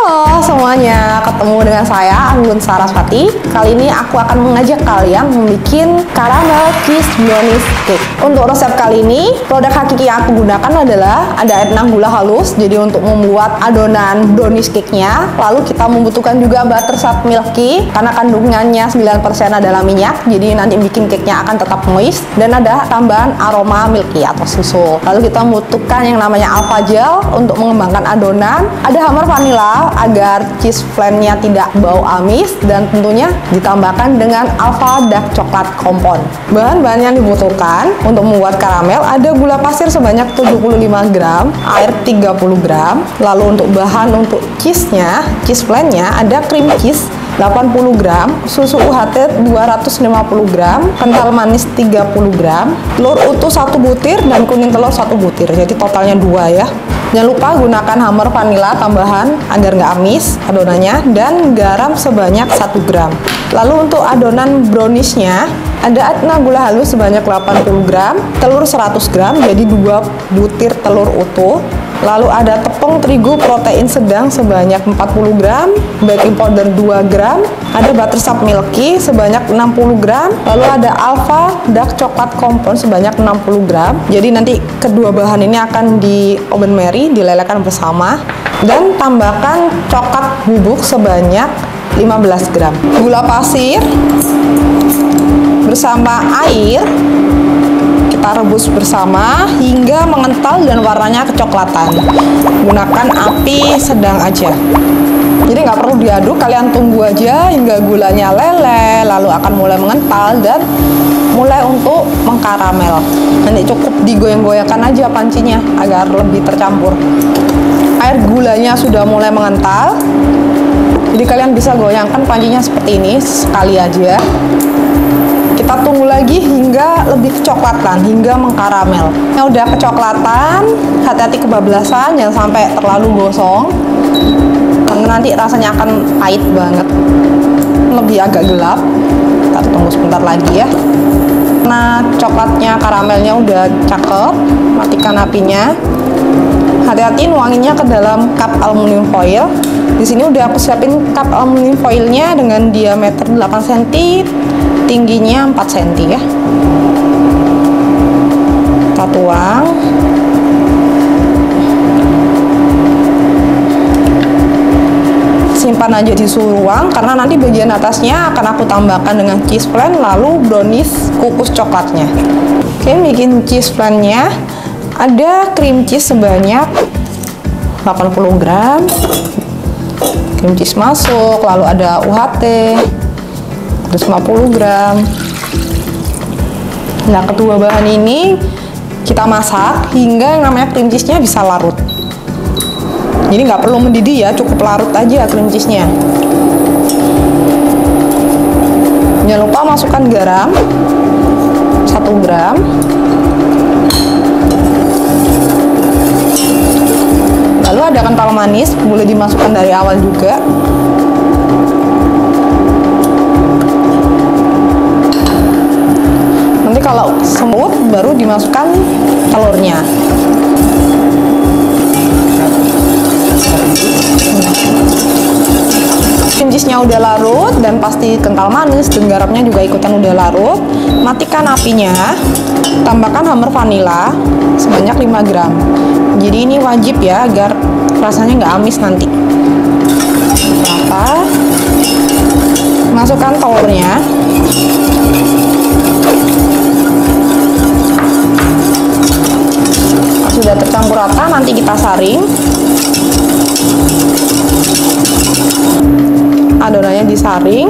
Halo semuanya, ketemu dengan saya Anggun Saraswati. Kali ini aku akan mengajak kalian membuat caramel cheese brownies cake. Untuk resep kali ini, produk hakiki yang aku gunakan adalah ada air gula halus. Jadi untuk membuat adonan brownies cake-nya, lalu kita membutuhkan juga butterscotch milky karena kandungannya 9% adalah minyak. Jadi nanti bikin cake-nya akan tetap moist, dan ada tambahan aroma milky atau susu. Lalu kita membutuhkan yang namanya alpha gel untuk mengembangkan adonan. Ada hammer vanilla agar cheese flan-nya tidak bau amis, dan tentunya ditambahkan dengan alpha dark coklat compound. Bahan-bahan yang dibutuhkan untuk membuat karamel ada gula pasir sebanyak 75 gram, air 30 gram. Lalu untuk bahan untuk cheese-nya, cheese flan-nya ada cream cheese 80 gram, susu UHT 250 gram, kental manis 30 gram, telur utuh 1 butir, dan kuning telur 1 butir. Jadi totalnya 2 ya. Jangan lupa gunakan hammer vanilla tambahan agar nggak amis adonannya, dan garam sebanyak 1 gram. Lalu untuk adonan browniesnya ada gula halus sebanyak 80 gram, telur 100 gram, jadi 2 butir telur utuh. Lalu ada tepung terigu protein sedang sebanyak 40 gram, baking powder 2 gram, ada butterscotch milky sebanyak 60 gram, lalu ada alpha dark coklat compound sebanyak 60 gram. Jadi nanti kedua bahan ini akan di oven Mary, dilelehkan bersama, dan tambahkan coklat bubuk sebanyak 15 gram. Gula pasir bersama air kita rebus bersama hingga mengental dan warnanya kecoklatan. Gunakan api sedang aja. Jadi nggak perlu diaduk, kalian tunggu aja hingga gulanya leleh, lalu akan mulai mengental dan mulai untuk mengkaramel. Nanti cukup digoyang-goyangkan aja pancinya agar lebih tercampur. Air gulanya sudah mulai mengental, jadi kalian bisa goyangkan pancinya seperti ini sekali aja. Kita tunggu lagi hingga lebih kecoklatan, hingga mengkaramel. Yang udah kecoklatan, hati-hati kebablasan, jangan sampai terlalu gosong, karena nanti rasanya akan pahit banget. Lebih agak gelap. Kita tunggu sebentar lagi ya. Nah, coklatnya, karamelnya udah cakep. Matikan apinya. Hati-hati nuanginnya ke dalam cup aluminium foil. Di sini udah aku siapin cup aluminium foilnya dengan diameter 8 cm, tingginya 4 cm ya. Kita tuang. Simpan aja di suhu ruang, karena nanti bagian atasnya akan aku tambahkan dengan cheese flan, lalu brownies kukus coklatnya. Oke, bikin cheese flan-nya. Ada cream cheese sebanyak 80 gram. Cream cheese masuk, lalu ada UHT 150 gram. Nah, kedua bahan ini kita masak hingga yang namanya cream cheese-nya bisa larut. Jadi nggak perlu mendidih ya, cukup larut aja cream cheese-nya. Jangan lupa masukkan garam 1 gram. Lalu ada kental manis, boleh dimasukkan dari awal juga. Nanti kalau semut baru dimasukkan telurnya. Cream cheese-nya udah larut dan pasti kental manis, dan garamnya juga ikutan udah larut. Matikan apinya. Tambahkan hammer vanilla sebanyak 5 gram. Jadi ini wajib ya agar rasanya nggak amis nanti. Masukkan telurnya. Sudah tercampur rata, nanti kita saring. Adonannya disaring.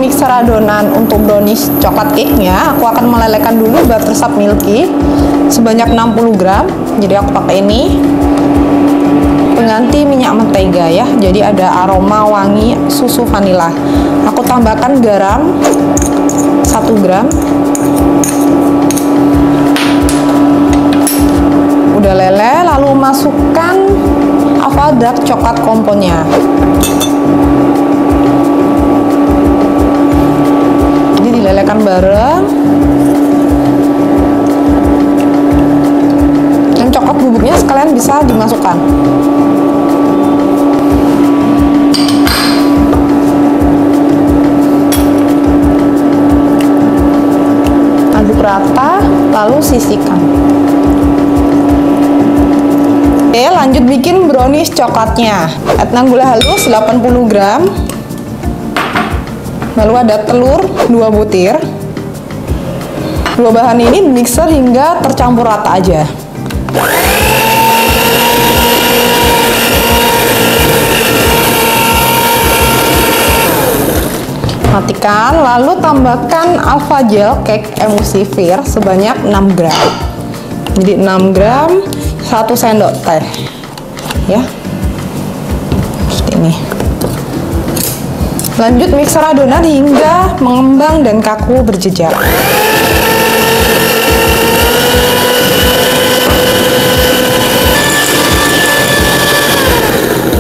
Mixer adonan untuk brownies coklat cake-nya, aku akan melelehkan dulu butterscotch milky sebanyak 60 gram. Jadi aku pakai ini pengganti minyak mentega ya. Jadi ada aroma wangi susu vanila. Aku tambahkan garam 1 gram. Udah leleh, lalu masukkan alpha dark coklat compound-nya. Dilelehkan bareng. lalu sisihkan. Oke, lanjut bikin brownies coklatnya. Add gula halus 80 gram. Lalu ada telur 2 butir. Dua bahan ini mixer hingga tercampur rata aja. Matikan, lalu tambahkan alpha gel cake emulsifier sebanyak 6 gram. Jadi 6 gram 1 sendok teh. Ya. Seperti ini. Lanjut mixer adonan hingga mengembang dan kaku berjejak.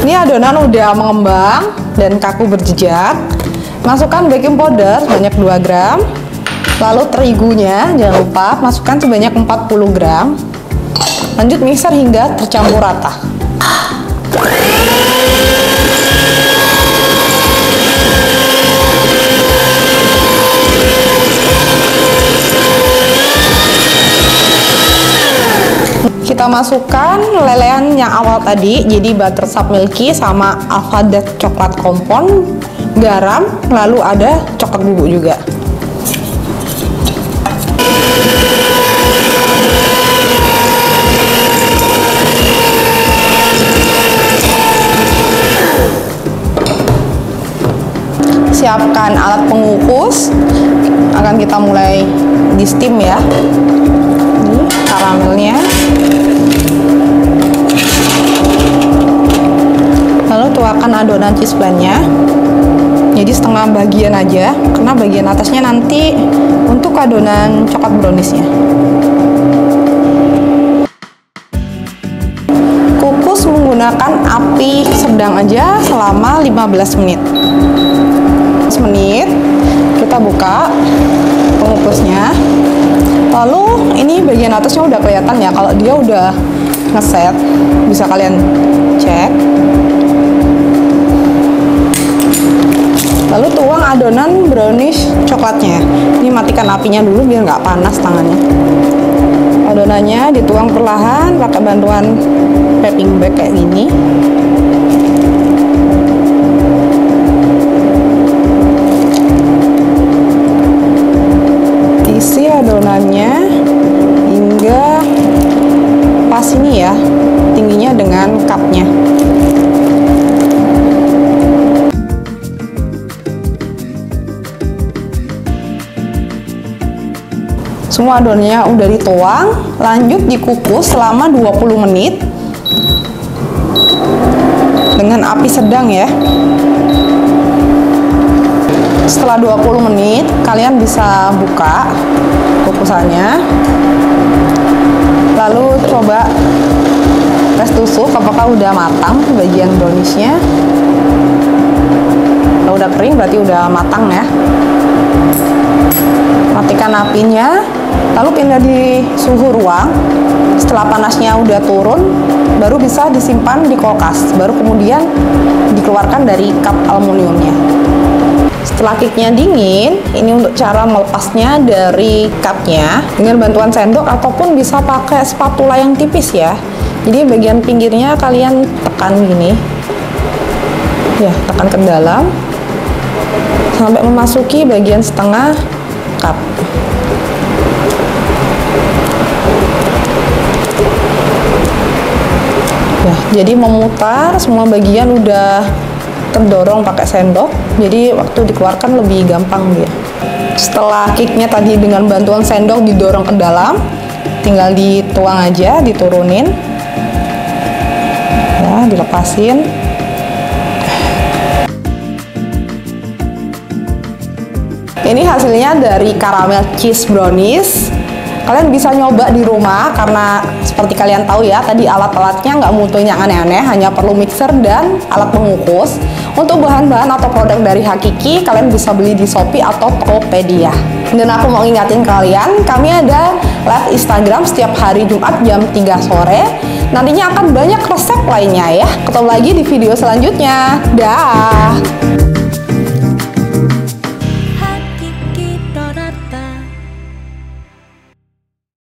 Ini adonan udah mengembang dan kaku berjejak. Masukkan baking powder sebanyak 2 gram. Lalu terigunya jangan lupa masukkan sebanyak 40 gram. Lanjut mixer hingga tercampur rata. Kita masukkan lelehan yang awal tadi, jadi butterscotch milky sama alpha dark coklat kompon, garam, lalu ada coklat bubuk juga. Siapkan alat pengukus, akan kita mulai di steam ya. Ini karamelnya. Lalu tuangkan adonan cheese blendnya. Jadi setengah bagian aja, karena bagian atasnya nanti untuk adonan coklat browniesnya. Kukus menggunakan api sedang aja selama 15 menit. 15 menit kita buka pengukusnya. Lalu ini bagian atasnya udah kelihatan ya, kalau dia udah ngeset, bisa kalian cek. Lalu tuang adonan brownies coklatnya. Ini matikan apinya dulu biar nggak panas tangannya. Adonannya dituang perlahan pakai bantuan piping bag kayak gini. Isi adonannya hingga pas ini ya, tingginya dengan cupnya. Semua adonannya udah dituang, lanjut dikukus selama 20 menit dengan api sedang ya. Setelah 20 menit, kalian bisa buka kukusannya. Lalu coba tes tusuk apakah udah matang bagian browniesnya. Kalau udah kering berarti udah matang ya. Matikan apinya, lalu pindah di suhu ruang. Setelah panasnya udah turun, baru bisa disimpan di kulkas, baru kemudian dikeluarkan dari cup aluminiumnya. Setelah cake-nya dingin, ini untuk cara melepasnya dari cupnya dengan bantuan sendok ataupun bisa pakai spatula yang tipis ya. Jadi bagian pinggirnya kalian tekan gini ya, tekan ke dalam sampai memasuki bagian setengah cup. Ya, jadi memutar semua bagian udah terdorong pakai sendok, jadi waktu dikeluarkan lebih gampang dia. Setelah cake-nya tadi dengan bantuan sendok didorong ke dalam, tinggal dituang aja, diturunin ya, dilepasin. Ini hasilnya dari caramel cheese brownies. Kalian bisa nyoba di rumah karena seperti kalian tahu ya, tadi alat-alatnya nggak butuh yang aneh-aneh, hanya perlu mixer dan alat pengukus. Untuk bahan-bahan atau produk dari Hakiki, kalian bisa beli di Shopee atau Tokopedia. Dan aku mau ingatin kalian, kami ada live Instagram setiap hari Jumat jam 3 sore. Nantinya akan banyak resep lainnya ya. Ketemu lagi di video selanjutnya. Dah.